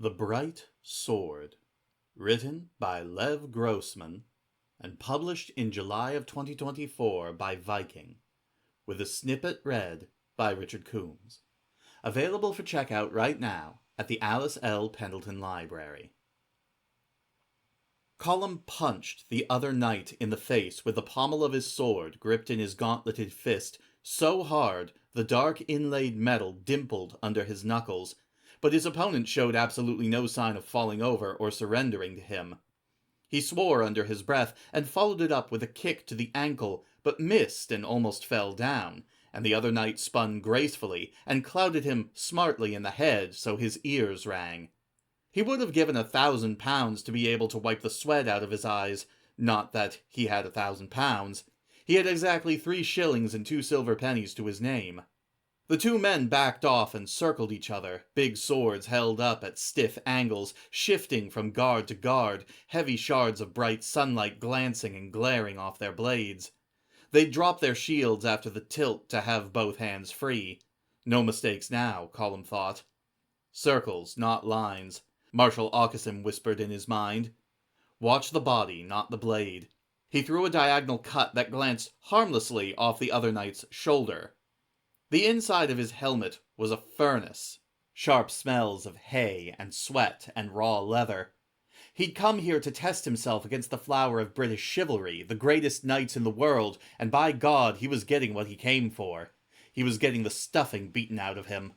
The Bright Sword, written by Lev Grossman and published in July of 2024 by Viking, with a snippet read by Richard Coombs. Available for checkout right now at the Alice L. Pendleton Library. Collum punched the other knight in the face with the pommel of his sword gripped in his gauntleted fist so hard the dark inlaid metal dimpled under his knuckles, but his opponent showed absolutely no sign of falling over or surrendering to him. He swore under his breath and followed it up with a kick to the ankle, but missed and almost fell down, and the other knight spun gracefully and clouted him smartly in the head so his ears rang. He would have given £1,000 to be able to wipe the sweat out of his eyes, not that he had £1,000. He had exactly 3 shillings and 2 silver pennies to his name. The two men backed off and circled each other, big swords held up at stiff angles, shifting from guard to guard, heavy shards of bright sunlight glancing and glaring off their blades. They'd drop their shields after the tilt to have both hands free. No mistakes now, Collum thought. Circles, not lines, Marshal Aucassin whispered in his mind. Watch the body, not the blade. He threw a diagonal cut that glanced harmlessly off the other knight's shoulder. The inside of his helmet was a furnace, sharp smells of hay and sweat and raw leather. He'd come here to test himself against the flower of British chivalry, the greatest knights in the world, and by God, he was getting what he came for. He was getting the stuffing beaten out of him.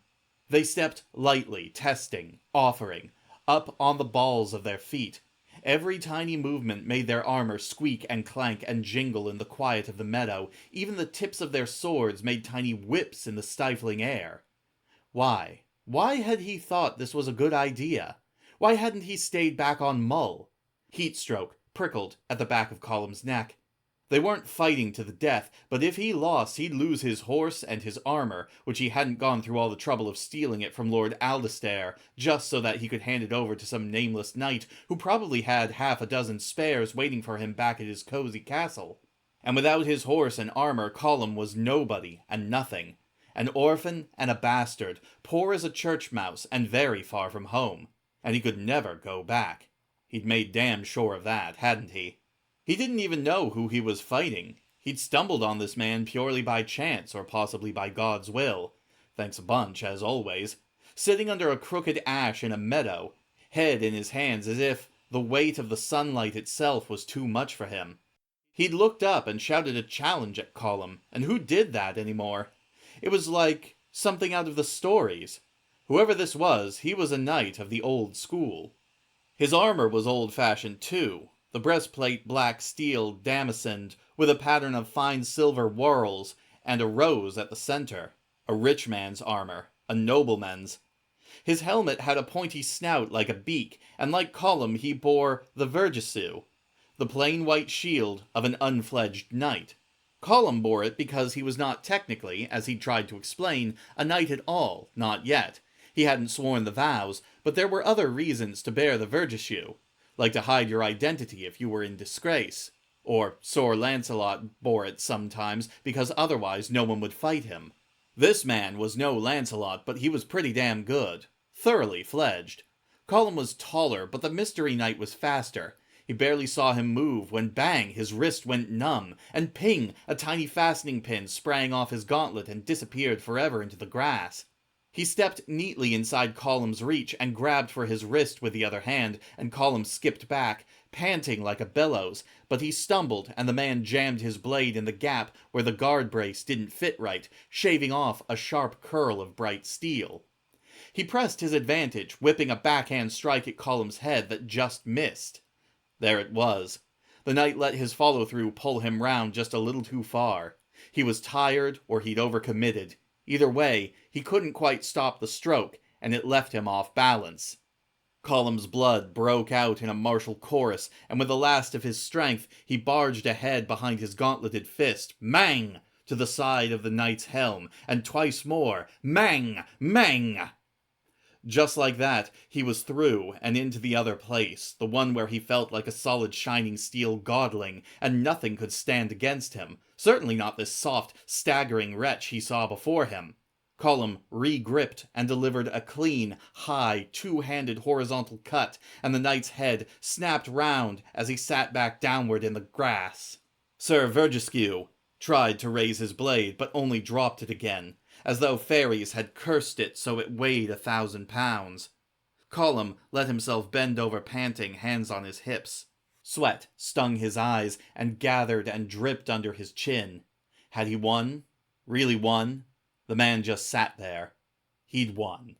They stepped lightly, testing, offering, up on the balls of their feet. Every tiny movement made their armor squeak and clank and jingle in the quiet of the meadow. Even the tips of their swords made tiny whips in the stifling air. Why? Why had he thought this was a good idea? Why hadn't he stayed back on Mull? Heatstroke prickled at the back of Collum's neck. They weren't fighting to the death, but if he lost, he'd lose his horse and his armor, which he hadn't gone through all the trouble of stealing it from Lord Aldistair, just so that he could hand it over to some nameless knight who probably had half a dozen spares waiting for him back at his cozy castle. And without his horse and armor, Collum was nobody and nothing. An orphan and a bastard, poor as a church mouse and very far from home. And he could never go back. He'd made damn sure of that, hadn't he? He didn't even know who he was fighting. He'd stumbled on this man purely by chance, or possibly by God's will. Thanks a bunch, as always. Sitting under a crooked ash in a meadow, head in his hands as if the weight of the sunlight itself was too much for him. He'd looked up and shouted a challenge at Collum, and who did that anymore? It was like something out of the stories. Whoever this was, he was a knight of the old school. His armor was old-fashioned too. The breastplate black steel damascened with a pattern of fine silver whorls and a rose at the center. A rich man's armor, a nobleman's. His helmet had a pointy snout like a beak, and like Collum he bore the vergisseau, the plain white shield of an unfledged knight. Collum bore it because he was not technically, as he'd tried to explain, a knight at all, not yet. He hadn't sworn the vows, but there were other reasons to bear the vergisseau. Like to hide your identity if you were in disgrace. Or Sir Lancelot bore it sometimes, because otherwise no one would fight him. This man was no Lancelot, but he was pretty damn good. Thoroughly fledged. Collum was taller, but the mystery knight was faster. He barely saw him move when bang, his wrist went numb, and ping, a tiny fastening pin sprang off his gauntlet and disappeared forever into the grass. He stepped neatly inside Collum's reach and grabbed for his wrist with the other hand, and Collum skipped back, panting like a bellows, but he stumbled and the man jammed his blade in the gap where the guard brace didn't fit right, shaving off a sharp curl of bright steel. He pressed his advantage, whipping a backhand strike at Collum's head that just missed. There it was. The knight let his follow-through pull him round just a little too far. He was tired, or he'd overcommitted. Either way, he couldn't quite stop the stroke, and it left him off balance. Collum's blood broke out in a martial chorus, and with the last of his strength, he barged ahead behind his gauntleted fist, mang, to the side of the knight's helm, and twice more, mang, mang. Just like that, he was through and into the other place, the one where he felt like a solid shining steel godling, and nothing could stand against him, certainly not this soft, staggering wretch he saw before him. Collum re-gripped and delivered a clean, high, two-handed horizontal cut, and the knight's head snapped round as he sat back downward in the grass. Sir Vergescue tried to raise his blade, but only dropped it again, as though fairies had cursed it so it weighed 1,000 pounds. Collum let himself bend over panting, hands on his hips. Sweat stung his eyes and gathered and dripped under his chin. Had he won? Really won? The man just sat there. He'd won.